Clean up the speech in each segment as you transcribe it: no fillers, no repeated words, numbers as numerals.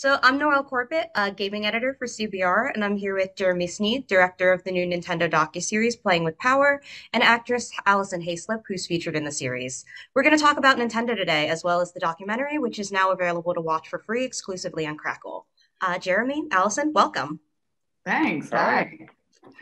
So I'm Noelle Corbett, gaming editor for CBR, and I'm here with Jeremy Snead, director of the new Nintendo docuseries Playing with Power, and actress Alison Haislip, who's featured in the series. We're going to talk about Nintendo today, as well as the documentary, which is now available to watch for free exclusively on Crackle. Jeremy, Allison, welcome. Thanks. Hi. Hi.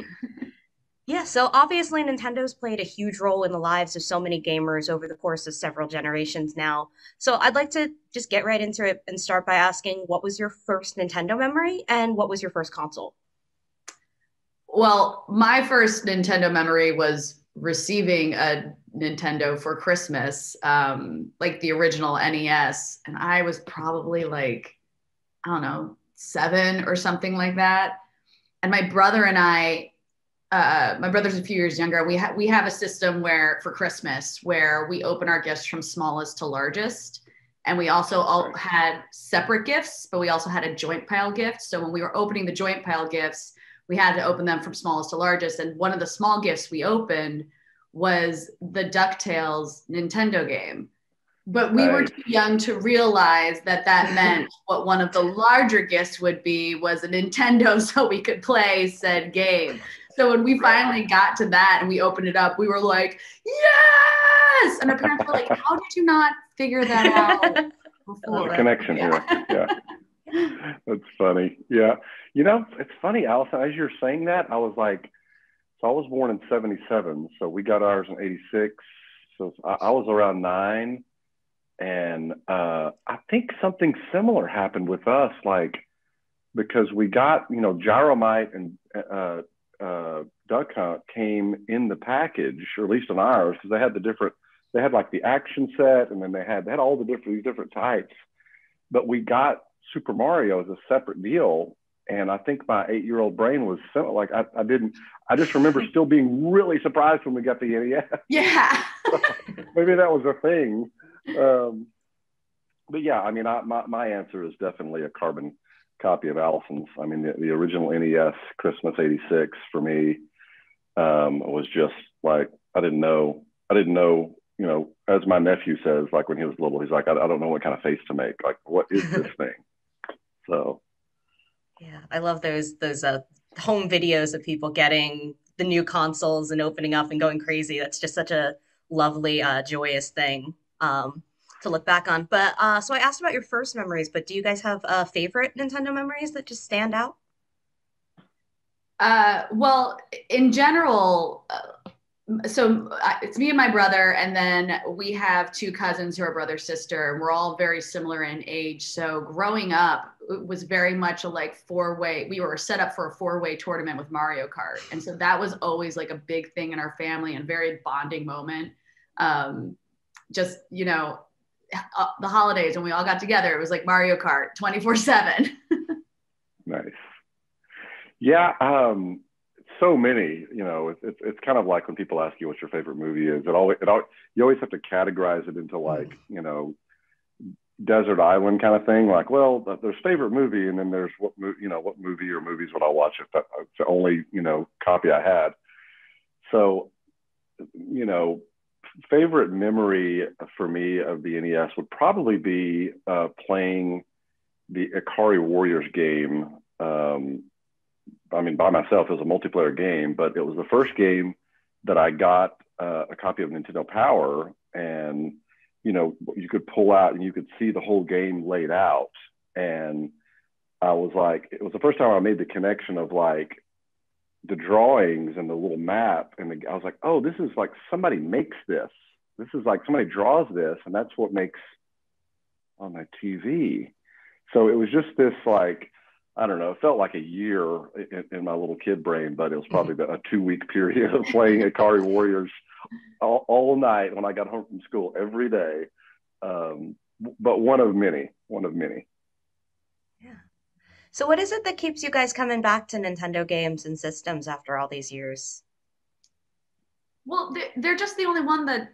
Yeah, so obviously Nintendo's played a huge role in the lives of so many gamers over the course of several generations now. So I'd like to just get right into it and start by asking what was your first Nintendo memory and what was your first console? Well, my first Nintendo memory was receiving a Nintendo for Christmas, like the original NES. And I was probably like, I don't know, 7 or something like that. And my brother and my brother's a few years younger. We have a system where for Christmas where we open our gifts from smallest to largest, and we also all had separate gifts, but we also had a joint pile gift. So when we were opening the joint pile gifts, we had to open them from smallest to largest. And one of the small gifts we opened was the DuckTales Nintendo game. But we were Nice. too young to realize that that meant what one of the larger gifts would be was a Nintendo so we could play said game. So when we finally got to that and we opened it up, we were like, yes! And our parents were like, how did you not figure that out There's a before? connection here. Yeah, that's funny. Yeah. It's funny, Allison, as you're saying that, I was like, so I was born in 77. So we got ours in 86. So I was around 9. And I think something similar happened with us, like, because we got, Gyromite and Duck Hunt came in the package, or at least on ours, because they had like the action set, and then they had all these different types. But we got Super Mario as a separate deal, and I think my 8-year-old brain was like I just remember still being really surprised when we got the NES. Yeah. Maybe that was a thing. But yeah, I mean, my answer is definitely a carbon copy of Allison's. I mean, the original NES Christmas '86 for me was just like I didn't know, as my nephew says, like when he was little, he's like, I don't know what kind of face to make. Like, what is this thing? So Yeah, I love those home videos of people getting the new consoles and opening up and going crazy. That's just such a lovely, joyous thing to look back on. But so I asked about your first memories, but do you guys have favorite Nintendo memories that just stand out? Well, in general, it's me and my brother, and then we have 2 cousins who are brother sister, and we're all very similar in age. So growing up, it was very much a like 4-way. We were set up for a 4-way tournament with Mario Kart, and so that was always like a big thing in our family and very bonding moment. Just the holidays when we all got together, it was like Mario Kart 24/7. nice. Yeah, so many. It's kind of like when people ask you what your favorite movie is. You always have to categorize it into like desert island kind of thing. Like, well, there's favorite movie, and then there's what movie or movies would I watch if that's the only copy I had. So favorite memory for me of the NES would probably be playing the Ikari Warriors game. I mean, by myself, it was a multiplayer game, but it was the first game that I got a copy of Nintendo Power, and you could pull out and you could see the whole game laid out. And I was like, it was the first time I made the connection of like the drawings and the little map, and I was like, oh, this is like somebody makes this. This is like somebody draws this, and that's what makes on my TV. So it was just this like, I don't know, it felt like a year in my little kid brain, but it was probably about a 2-week period of playing Ikari Warriors all night when I got home from school every day. But one of many. Yeah. So what is it that keeps you guys coming back to Nintendo games and systems after all these years? Well, they're just the only one that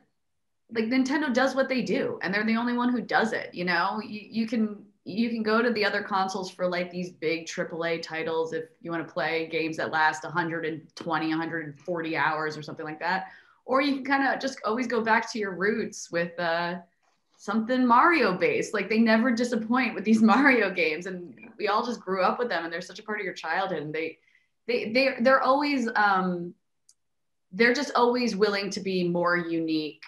like Nintendo does what they do, and they're the only one who does it. You can go to the other consoles for like these big AAA titles if you want to play games that last 120, 140 hours or something like that. Or you can kind of just always go back to your roots with something Mario based. Like they never disappoint with these Mario games, and we all just grew up with them, and they're such a part of your childhood. And they're always they're just always willing to be more unique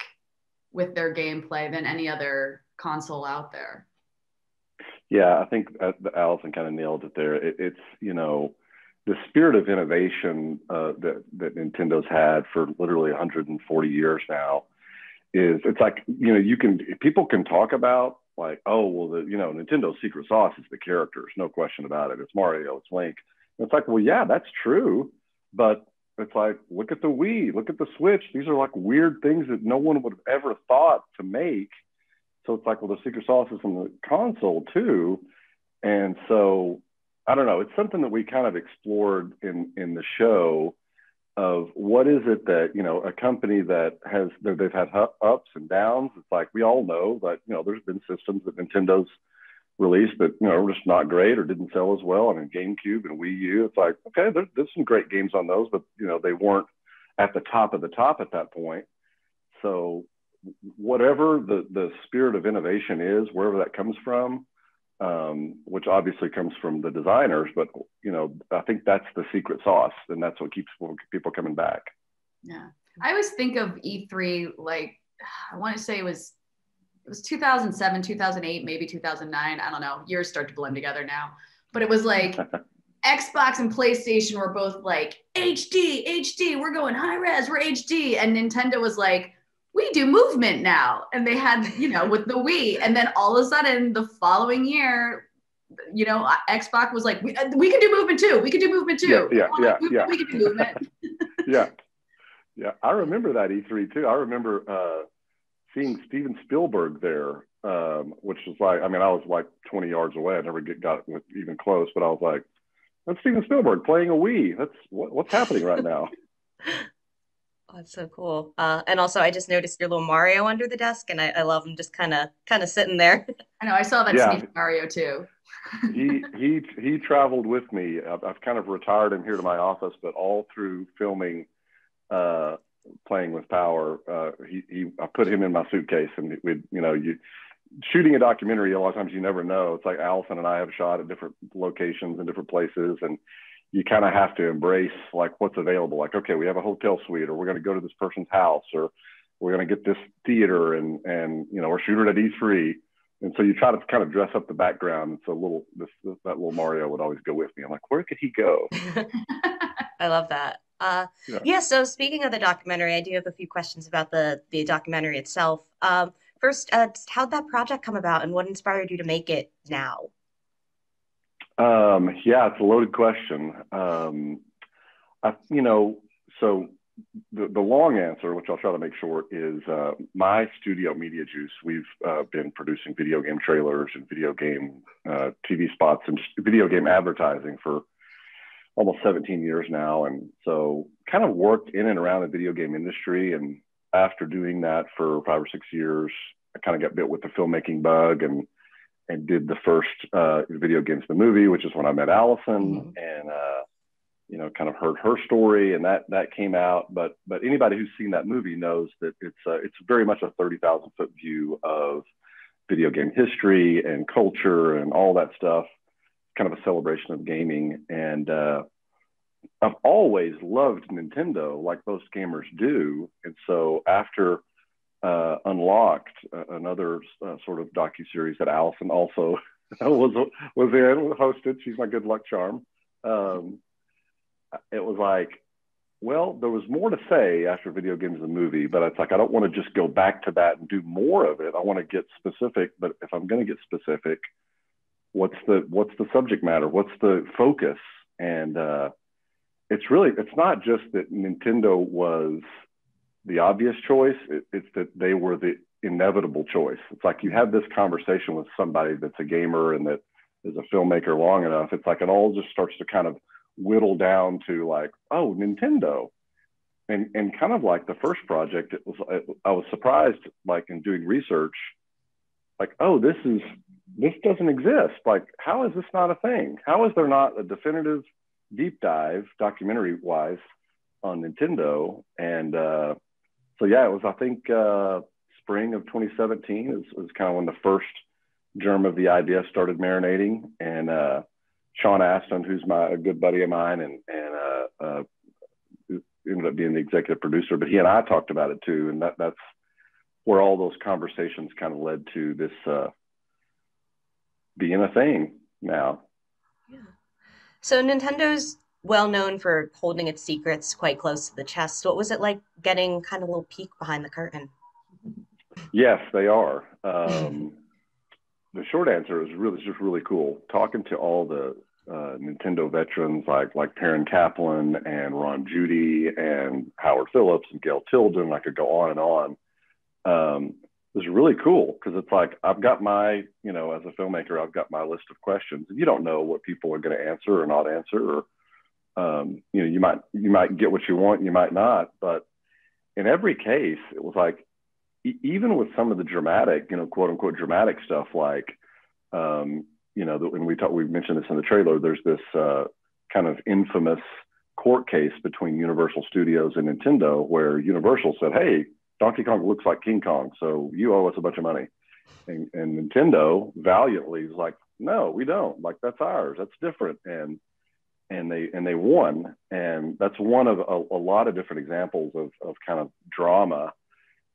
with their gameplay than any other console out there. Yeah, I think Alison kind of nailed it there. It's, you know, the spirit of innovation that Nintendo's had for literally 140 years now is, it's like, you know, people can talk about like, oh, well, Nintendo's secret sauce is the characters, no question about it. It's Mario, it's Link. And it's like, well, yeah, that's true. But it's like, look at the Wii, look at the Switch. These are like weird things that no one would have ever thought to make. So it's like, well, the secret sauce is from the console too. And so, I don't know, it's something that we kind of explored in the show of what is it that, you know, a company that they've had ups and downs. It's like, we all know that, you know, there's been systems that Nintendo's released that, you know, were just not great or didn't sell as well. I mean, GameCube and Wii U, it's like, okay, there's some great games on those, but, you know, they weren't at the top of the top at that point. So whatever the spirit of innovation is, wherever that comes from, which obviously comes from the designers, but, you know, I think that's the secret sauce, and that's what keeps people coming back. Yeah. I always think of E3, like, I want to say it was 2007, 2008, maybe 2009. I don't know. Years start to blend together now. But it was like Xbox and PlayStation were both like HD, we're going high res, we're HD. And Nintendo was like, we do movement now. And they had, you know, with the Wii. And then all of a sudden the following year, you know, Xbox was like, we can do movement too. We can do movement too. Yeah. We can do movement. Yeah. I remember that E3 too. I remember seeing Steven Spielberg there, which was like, I mean, I was like 20 yards away. I never got even close, but I was like, that's Steven Spielberg playing a Wii. That's what's happening right now. Oh, that's so cool. And also, I just noticed your little Mario under the desk, and I love him just kind of sitting there. I know. I saw that Snead Mario too. he traveled with me. I've kind of retired him here to my office, but all through filming, playing with power, I put him in my suitcase, and shooting a documentary, a lot of times you never know. It's like Alison and I have shot at different locations and different places, and you kind of have to embrace like what's available. Like, okay, we have a hotel suite, or we're going to go to this person's house, or we're going to get this theater, and we're shooting at E3. And so you try to kind of dress up the background. So that little Mario would always go with me. I'm like, where could he go? I love that. Yeah. So speaking of the documentary, I do have a few questions about the documentary itself. First, how'd that project come about, and what inspired you to make it now? Yeah, it's a loaded question. So the long answer, which I'll try to make short, is my studio, Media Juice. We've been producing video game trailers and video game TV spots and just video game advertising for almost 17 years now. And so kind of worked in and around the video game industry. And after doing that for 5 or 6 years, I kind of got bit with the filmmaking bug and did the first Video Games the Movie, which is when I met Alison, and kind of heard her story, and that came out. But anybody who's seen that movie knows that it's very much a 30,000-foot view of video game history and culture and all that stuff. Kind of a celebration of gaming, and I've always loved Nintendo, like most gamers do. And so after Unlocked, another sort of docuseries that Alison also was in, hosted. She's my good luck charm. It was like, well, there was more to say after Video Games the Movie, but it's like, I don't want to just go back to that and do more of it. I want to get specific, but if I'm going to get specific, what's the subject matter? What's the focus? And it's not just that Nintendo was the obvious choice. It's that they were the inevitable choice. It's like you have this conversation with somebody that's a gamer and that is a filmmaker long enough. It's like it all just starts to kind of whittle down to like, oh, Nintendo. And kind of like the first project, I was surprised, like in doing research, like, oh, this doesn't exist. Like, how is this not a thing? How is there not a definitive deep dive documentary wise on Nintendo? And so yeah, it was, I think, spring of 2017 is kind of when the first germ of the idea started marinating. And Sean Aston, who's a good buddy of mine, and ended up being the executive producer, but he and I talked about it too. And that's where all those conversations kind of led to this being a thing now. Yeah. So Nintendo's well known for holding its secrets quite close to the chest. What was it like getting kind of a little peek behind the curtain? Yes, they are. The short answer is just really cool. Talking to all the Nintendo veterans like Perrin Kaplan and Ron Judy and Howard Phillips and Gail Tilden, I could go on and on. It was really cool because it's like I've got my, as a filmmaker, I've got my list of questions. And you don't know what people are going to answer or not answer, or you might get what you want, you might not. But in every case, it was like even with some of the dramatic, quote unquote dramatic stuff, like when we mentioned this in the trailer, there's this kind of infamous court case between Universal Studios and Nintendo where Universal said, "Hey, Donkey Kong looks like King Kong, so you owe us a bunch of money." And Nintendo valiantly is like, "No, we don't. Like, that's ours. That's different." And they won. And that's one of a lot of different examples of kind of drama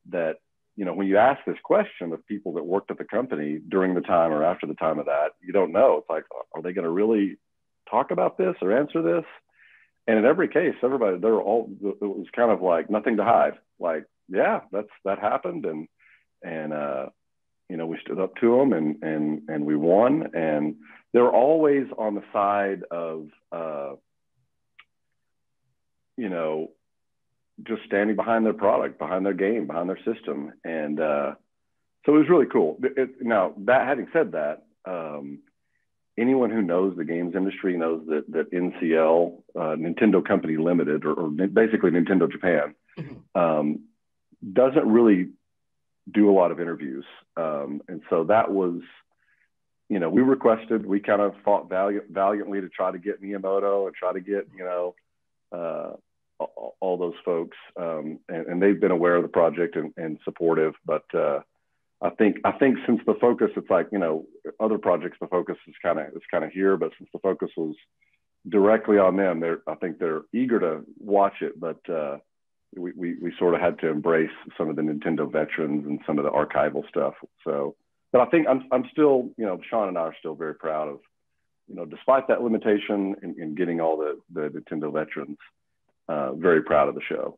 that, when you ask this question of people that worked at the company during the time or after the time of that, you don't know. It's like, are they going to really talk about this or answer this? And in every case, everybody, it was kind of like nothing to hide. Like, yeah, that happened. And we stood up to them and we won. And they're always on the side of, just standing behind their product, behind their game, behind their system. And so it was really cool. Now, having said that, anyone who knows the games industry knows that NCL, Nintendo Company Limited, or basically Nintendo Japan, doesn't really do a lot of interviews. And so that was, we kind of fought valiantly to try to get Miyamoto and try to get, all those folks. And they've been aware of the project and supportive. But I think since the focus, it's like, other projects, the focus is kind of here, but since the focus was directly on them, I think they're eager to watch it, but we sort of had to embrace some of the Nintendo veterans and some of the archival stuff. So, but I think I'm still, Sean and I are still very proud of, despite that limitation in getting all the Nintendo veterans, very proud of the show.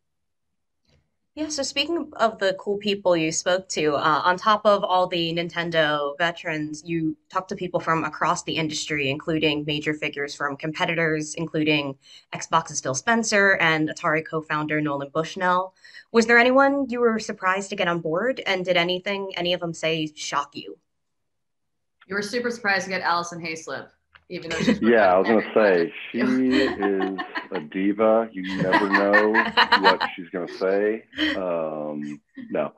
Yeah, so speaking of the cool people you spoke to, on top of all the Nintendo veterans, you talked to people from across the industry, including major figures from competitors, including Xbox's Phil Spencer and Atari co-founder Nolan Bushnell. Was there anyone you were surprised to get on board? And did any of them say shock you? You were super surprised to get Alison Haislip, even though she's I was going to say, she is a diva. You never know what she's going to say. No.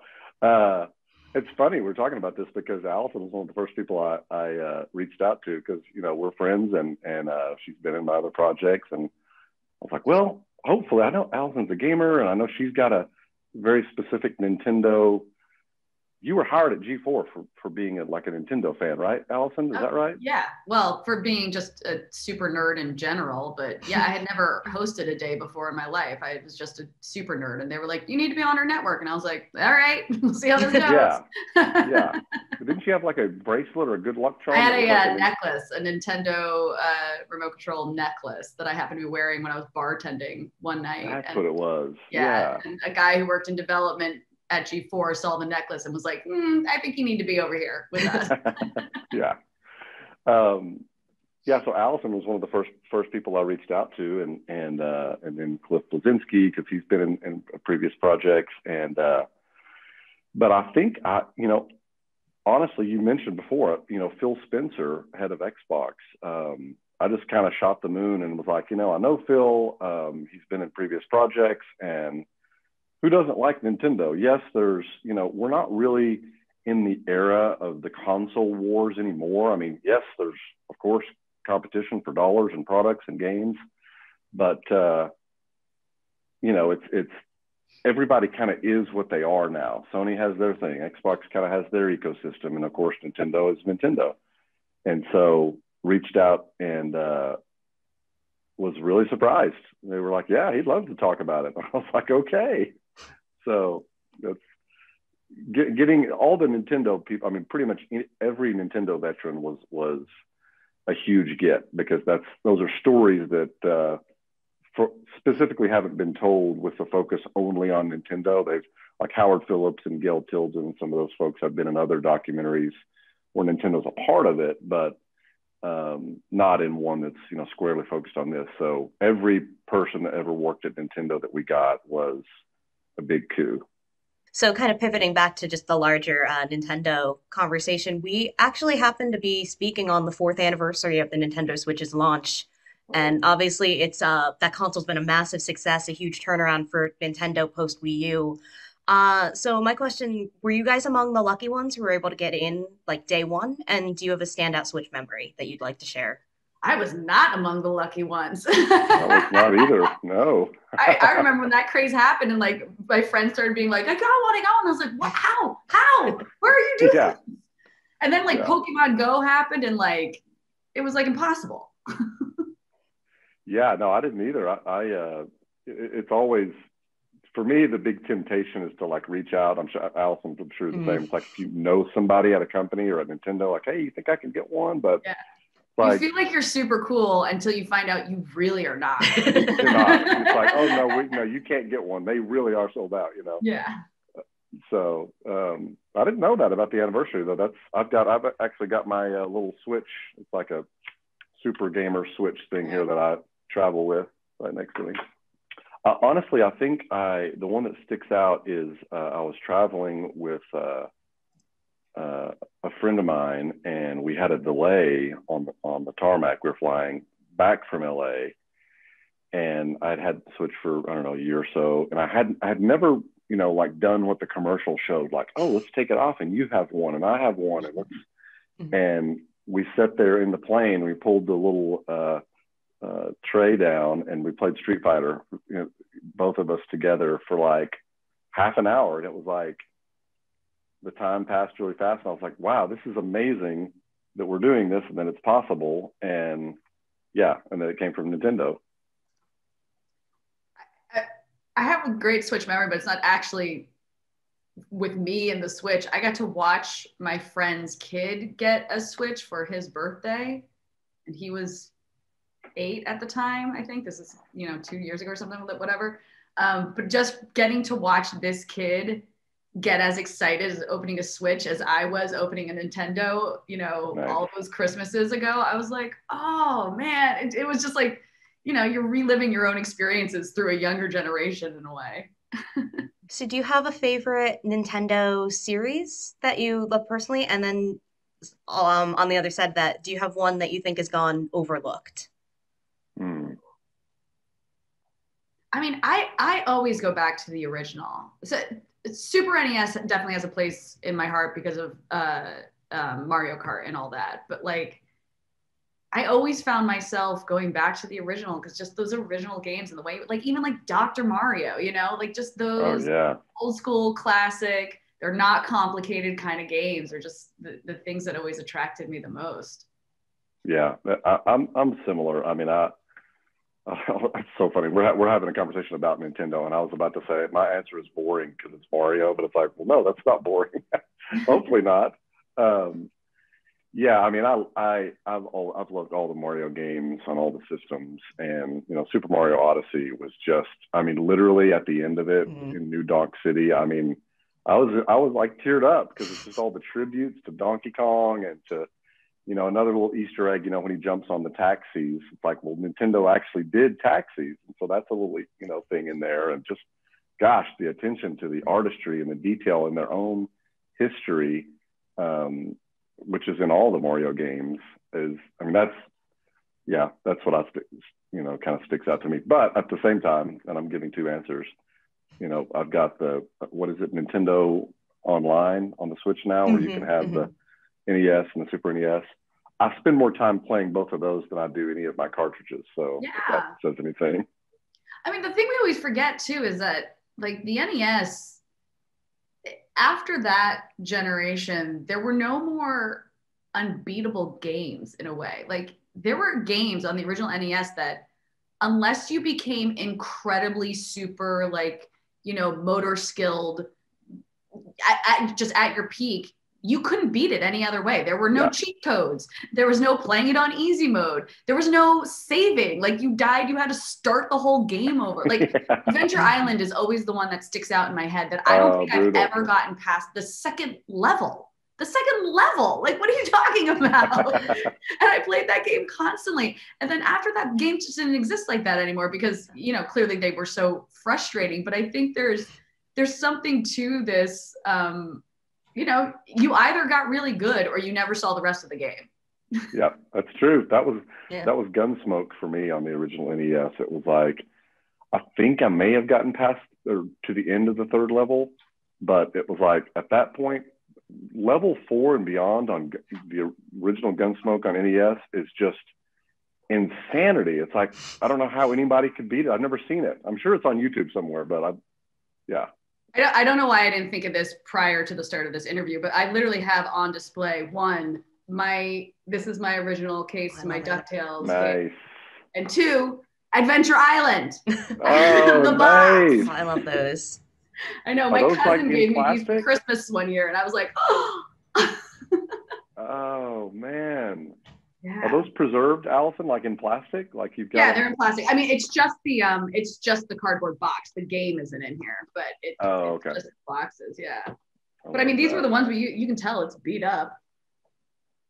It's funny we're talking about this because Alison was one of the first people I reached out to because, we're friends and she's been in my other projects. And I was like, well, hopefully, I know Alison's a gamer and I know she's got a very specific Nintendo. You were hired at G4 for being a Nintendo fan, right, Alison? Is that right? Yeah. Well, for being just a super nerd in general, but yeah, I had never hosted a day before in my life. I was just a super nerd, and they were like, "You need to be on our network," and I was like, "All right, we'll see how this goes." Yeah. Didn't you have a bracelet or a good luck charm? I had a necklace, a Nintendo remote control necklace that I happened to be wearing when I was bartending one night. That's what it was. Yeah. And a guy who worked in development at G4 saw the necklace and was like, I think you need to be over here with us. Yeah. So Alison was one of the first people I reached out to, and then Cliff Blazinski, because he's been in previous projects. And but I think honestly, you mentioned before, Phil Spencer, head of Xbox. I just kind of shot the moon and was like, I know Phil, he's been in previous projects, and who doesn't like Nintendo? Yes, there's, we're not really in the era of the console wars anymore. I mean, yes, there's, of course, competition for dollars and products and games, but, it's everybody kind of is what they are now. Sony has their thing. Xbox kind of has their ecosystem. And of course, Nintendo is Nintendo. And so reached out and was really surprised. They were like, yeah, he'd love to talk about it. I was like, okay. So that's getting all the Nintendo people. I mean, pretty much every Nintendo veteran was a huge get, because those are stories that specifically haven't been told with the focus only on Nintendo. They've, like Howard Phillips and Gail Tilden and some of those folks have been in other documentaries where Nintendo's a part of it, but not in one that's squarely focused on this. So every person that ever worked at Nintendo that we got was a big coup. So, kind of pivoting back to just the larger Nintendo conversation, we actually happen to be speaking on the fourth anniversary of the Nintendo Switch's launch. And obviously, it's that console's been a massive success, a huge turnaround for Nintendo post Wii U. So, my question, were you guys among the lucky ones who were able to get in like day one? And do you have a standout Switch memory that you'd like to share? I was not among the lucky ones. I was not either. No. I remember when that craze happened and like my friends started being like, I got one. And I was like, what? How? Where are you doing this? And then like Pokemon Go happened and like, it was like impossible. Yeah, no, I didn't either. It's always, for me, the big temptation is to like reach out. I'm sure Allison's the same. It's like if you know somebody at a company or at Nintendo, like, hey, you think I can get one? But you feel like you're super cool until you find out you really are not. You're not. It's like, oh no, you can't get one. They really are sold out, Yeah. So I didn't know that about the anniversary though. I've actually got my little Switch. It's like a super gamer Switch thing here that I travel with right next to me. Honestly, I think the one that sticks out is I was traveling with a friend of mine, and we had a delay on the tarmac. We were flying back from LA, and I'd had the Switch for I don't know a year or so, and I had never like done what the commercial showed, like, oh, let's take it off, and you have one, and I have one, and and we sat there in the plane. We pulled the little tray down, and we played Street Fighter, both of us together for like half an hour, and it was like the time passed really fast. And I was like, wow, this is amazing that we're doing this and that it's possible. And yeah, and then it came from Nintendo. I have a great Switch memory, but it's not actually with me and the Switch. I got to watch my friend's kid get a Switch for his birthday, and he was 8 at the time. I think this is 2 years ago or something, whatever. But just getting to watch this kid get as excited as opening a Switch as I was opening a Nintendo, Nice. All those Christmases ago, I was like, oh man, it was just like, you're reliving your own experiences through a younger generation in a way. So do you have a favorite Nintendo series that you love personally? And then on the other side of that, do you have one that you think has gone overlooked? I mean, I always go back to the original. So Super NES definitely has a place in my heart because of Mario Kart and all that. But like, I always found myself going back to the original because just those original games and the way, like even like Dr. Mario, like just those old school classic, they're not complicated kind of games. They're just the things that always attracted me the most. Yeah, I'm similar. I mean, it's so funny. We're having a conversation about Nintendo, and I was about to say my answer is boring because it's Mario, but it's like, well, no, that's not boring. Hopefully not. Yeah, I mean, I've loved all the Mario games on all the systems, and Super Mario Odyssey was just, I mean, literally at the end of it in New Donk City. I mean, I was like teared up because it's just all the tributes to Donkey Kong and to another little Easter egg, when he jumps on the taxis, it's like, well, Nintendo actually did taxis. And so that's a little, thing in there. And just, gosh, the attention to the artistry and the detail in their own history, which is in all the Mario games is, I mean, that's what kind of sticks out to me. But at the same time, and I'm giving two answers, I've got Nintendo Online on the Switch now, where you can have the NES and the Super NES. I spend more time playing both of those than I do any of my cartridges. So if that says anything. I mean, the thing we always forget too is that like the NES, after that generation, there were no more unbeatable games in a way. Like there were games on the original NES that unless you became incredibly super like, motor skilled just at your peak, you couldn't beat it any other way. There were no cheat codes. There was no playing it on easy mode. There was no saving. Like you died, you had to start the whole game over. Like Adventure Island is always the one that sticks out in my head that I don't think I've ever gotten past the second level. The second level. Like, what are you talking about? And I played that game constantly. And then after that, games just didn't exist like that anymore because, clearly they were so frustrating. But I think there's something to this, you either got really good or you never saw the rest of the game. Yeah, that's true. That was Gunsmoke for me on the original NES. It was like, I think I may have gotten past or to the end of the third level, but it was like at that point, level 4 and beyond on the original Gunsmoke on NES is just insanity. It's like, I don't know how anybody could beat it. I've never seen it. I'm sure it's on YouTube somewhere, but I don't know why I didn't think of this prior to the start of this interview, but I literally have on display this is my original case, my DuckTales game. And 2, Adventure Island. Oh, the box. Nice. I love those. I know. My cousin gave me these for Christmas one year, and I was like, oh. Oh, man. Yeah. Are those preserved, Allison, like in plastic? Like you've got? Yeah, they're in plastic. I mean, it's just the cardboard box. The game isn't in here, but it's just boxes. Yeah. But I mean, these were the ones where you can tell it's beat up.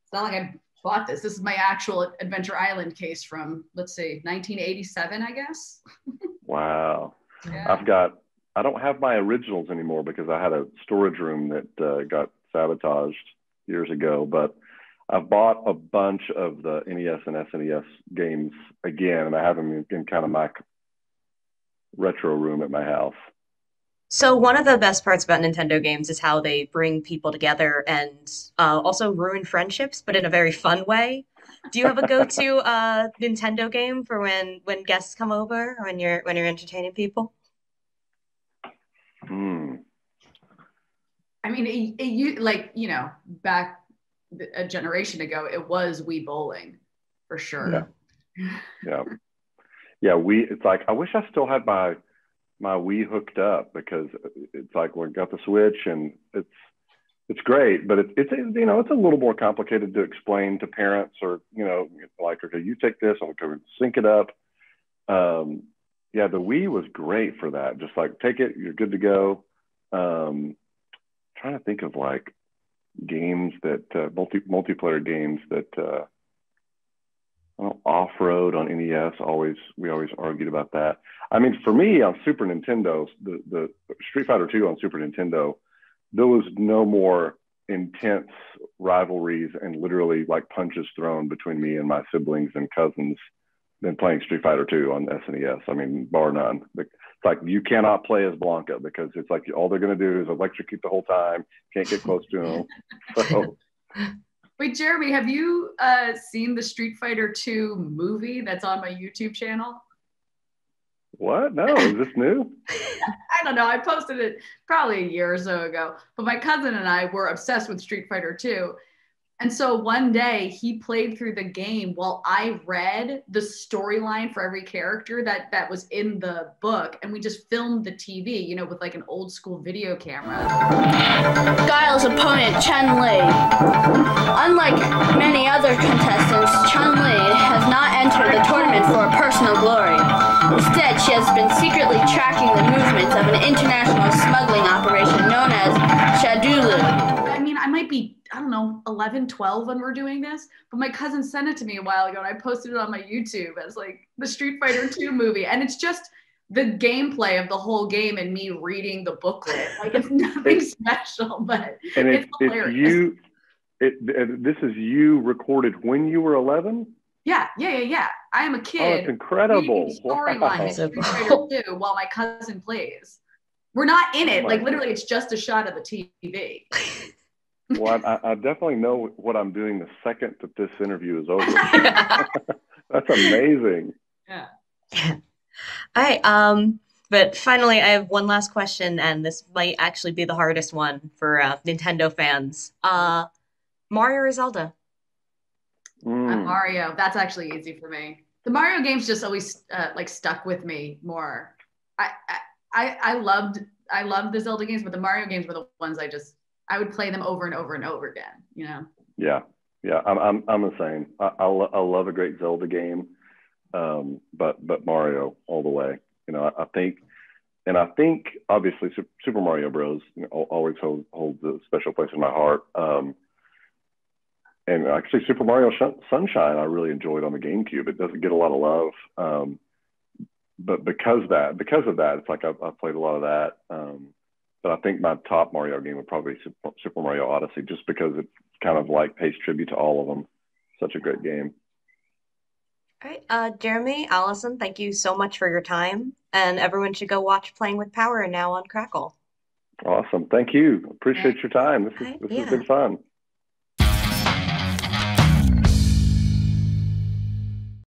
It's not like I bought this. This is my actual Adventure Island case from, let's see, 1987, I guess. Wow. Yeah. I don't have my originals anymore because I had a storage room that got sabotaged years ago, but I've bought a bunch of the NES and SNES games again, and I have them in kind of my retro room at my house. So one of the best parts about Nintendo games is how they bring people together and also ruin friendships, but in a very fun way. Do you have a go-to Nintendo game for when guests come over or when you're entertaining people? I mean, back a generation ago, it was Wii bowling for sure. Yeah. It's like, I wish I still had my Wii hooked up because it's like when I got the Switch and it's great, but it's a little more complicated to explain to parents or, like, okay, you take this, I'll go sync it up. The Wii was great for that. Just like, take it, you're good to go. Trying to think of like games that multiplayer games that off-road on NES, we always argued about that. I mean, for me on Super Nintendo, the Street Fighter 2 on Super Nintendo, there was no more intense rivalries and literally like punches thrown between me and my siblings and cousins than playing Street Fighter 2 on SNES. I mean, bar none. It's like you cannot play as Blanca because it's like all they're going to do is electrocute the whole time. Can't get close to them. So. Wait, Jeremy, have you seen the Street Fighter 2 movie that's on my YouTube channel? What? No, is this new? I don't know. I posted it probably a year or so ago. But my cousin and I were obsessed with Street Fighter 2. And so one day he played through the game while I read the storyline for every character that was in the book. And we just filmed the TV, with like an old school video camera. Guile's opponent, Chun-Li. Unlike many other contestants, Chun-Li has not entered the tournament for personal glory. Instead, she has been secretly tracking the movements of an international smuggling operation known as Shadulu. I mean, I might be, 11, 12 when we're doing this, but my cousin sent it to me a while ago and I posted it on my YouTube as like the Street Fighter 2 movie. And it's just the gameplay of the whole game and me reading the booklet. Like it's nothing special, but it's hilarious. This is you recorded when you were 11? Yeah. I am a kid. Oh, it's incredible. Storyline in Street Fighter 2 while my cousin plays. We're not in it. Like literally it's just a shot of the TV. Well, I definitely know what I'm doing the second that this interview is over. That's amazing. Yeah. All right. But finally, I have one last question, and this might actually be the hardest one for Nintendo fans. Mario or Zelda? Mm. Mario. That's actually easy for me. The Mario games just always like stuck with me more. I, I loved the Zelda games, but the Mario games were the ones I would play them over and over and over again. You know. Yeah, yeah, I'm the same. I love a great Zelda game, but Mario all the way. You know, I think obviously Super Mario Bros. Always holds a special place in my heart. And actually, Super Mario Sunshine I really enjoyed on the GameCube. It doesn't get a lot of love, but because of that, it's like I've played a lot of that. But I think my top Mario game would probably be Super Mario Odyssey, just because it kind of like pays tribute to all of them. Such a great game. All right, Jeremy, Allison, thank you so much for your time, and everyone should go watch Playing with Power now on Crackle. Awesome. Thank you. All right, Appreciate your time. all right, This has yeah. been fun.